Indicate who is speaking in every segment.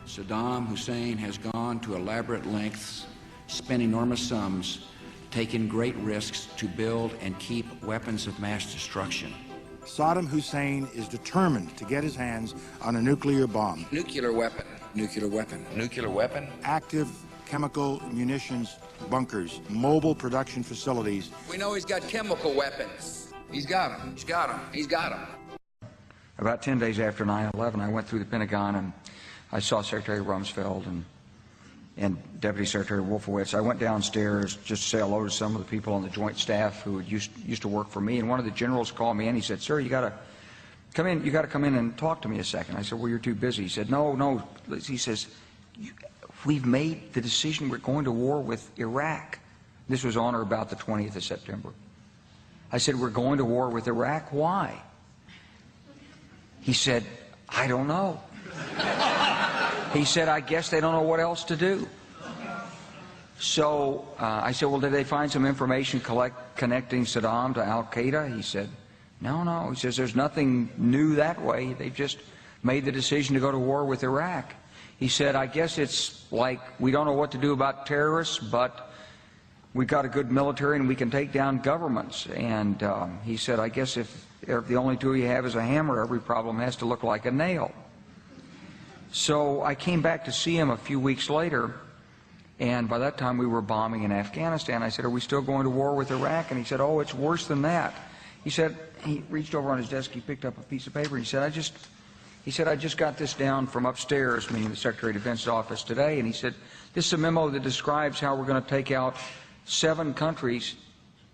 Speaker 1: Saddam Hussein has gone to elaborate lengths, spent enormous sums, taken great risks to build and keep weapons of mass destruction.
Speaker 2: Saddam Hussein is determined to get his hands on a nuclear bomb.
Speaker 1: Nuclear weapon, nuclear weapon, nuclear weapon.
Speaker 2: Active chemical munitions bunkers, mobile production facilities.
Speaker 1: We know he's got chemical weapons. He's got them. He's got them. He's got them.
Speaker 3: About 10 days after 9/11, I went through the Pentagon and I saw Secretary Rumsfeld and Deputy Secretary Wolfowitz. I went downstairs just to say hello to some of the people on the Joint Staff who used to work for me, and one of the generals called me and he said, "Sir, you got to come in. You got to come in and talk to me a second." I said, "Well, you're too busy." He said, "No." He says, "We've made the decision. We're going to war with Iraq." This was on or about the 20th of September. I said, "We're going to war with Iraq. Why?" He said, "I don't know." He said, "I guess they don't know what else to do." So I said, "Well, did they find some information connecting Saddam to Al-Qaeda?" He said, No. He says, "There's nothing new that way. They've just made the decision to go to war with Iraq." He said, "I guess it's like we don't know what to do about terrorists, but we've got a good military and we can take down governments." And he said, "I guess if the only tool you have is a hammer, every problem has to look like a nail." So I came back to see him a few weeks later, and by that time we were bombing in Afghanistan. I said, "Are we still going to war with Iraq?" And he said, "Oh, it's worse than that." He said, he reached over on his desk, he picked up a piece of paper, and he said, I just got this down from upstairs," meaning the Secretary of Defense's office today, and he said, "This is a memo that describes how we're going to take out 7 countries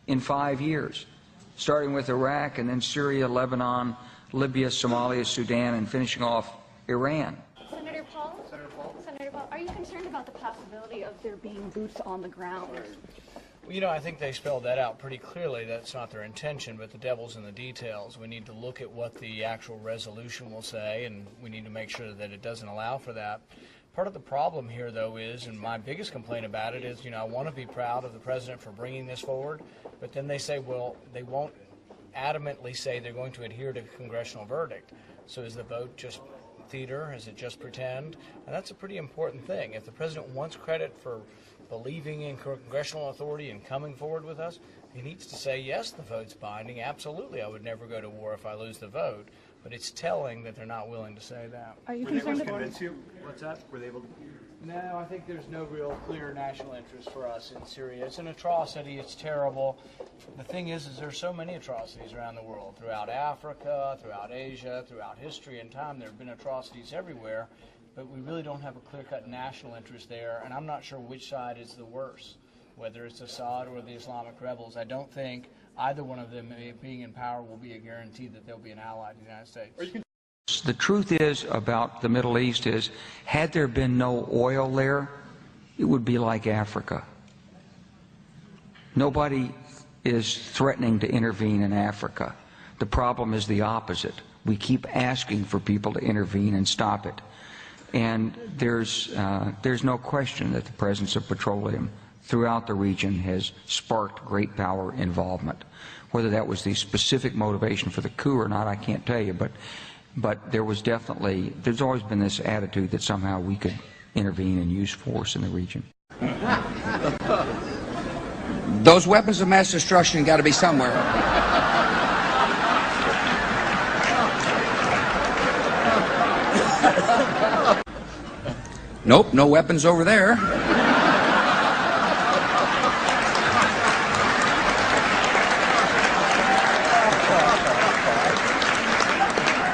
Speaker 3: in 5 years, starting with Iraq and then Syria, Lebanon, Libya, Somalia, Sudan, and finishing off Iran."
Speaker 4: Senator Paul, are you concerned about the possibility of there being boots on the ground?
Speaker 5: Well, you know, I think they spelled that out pretty clearly. That's not their intention, but the devil's in the details. We need to look at what the actual resolution will say, and we need to make sure that it doesn't allow for that. Part of the problem here, though, is, and my biggest complaint about it is, I want to be proud of the president for bringing this forward, but then they say, well, they won't adamantly say they're going to adhere to the congressional verdict. So is the vote just theater? Is it just pretend? And that's a pretty important thing. If the president wants credit for believing in congressional authority and coming forward with us, he needs to say, yes, the vote's binding. Absolutely, I would never go to war if I lose the vote. But it's telling that they're not willing to say that.
Speaker 4: Are you
Speaker 6: Were they able
Speaker 4: concerned
Speaker 6: to
Speaker 4: about
Speaker 6: convince you?
Speaker 5: What's that?
Speaker 6: Were they able to?
Speaker 5: No, I think there's no real clear national interest for us in Syria. It's an atrocity. It's terrible. The thing is there's so many atrocities around the world, throughout Africa, throughout Asia, throughout history and time. There have been atrocities everywhere, but we really don't have a clear-cut national interest there, and I'm not sure which side is the worst, whether it's Assad or the Islamic rebels. I don't think either one of them being in power will be a guarantee that they'll be an ally to the United States.
Speaker 3: The truth is about the Middle East is, had there been no oil there, it would be like Africa. Nobody is threatening to intervene in Africa. The problem is the opposite. We keep asking for people to intervene and stop it. And there's no question that the presence of petroleum throughout the region has sparked great power involvement. Whether that was the specific motivation for the coup or not, I can't tell you, but there's always been this attitude that somehow we could intervene and use force in the region.
Speaker 1: Those weapons of mass destruction got to be somewhere. Nope, no weapons over there.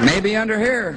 Speaker 1: Maybe under here.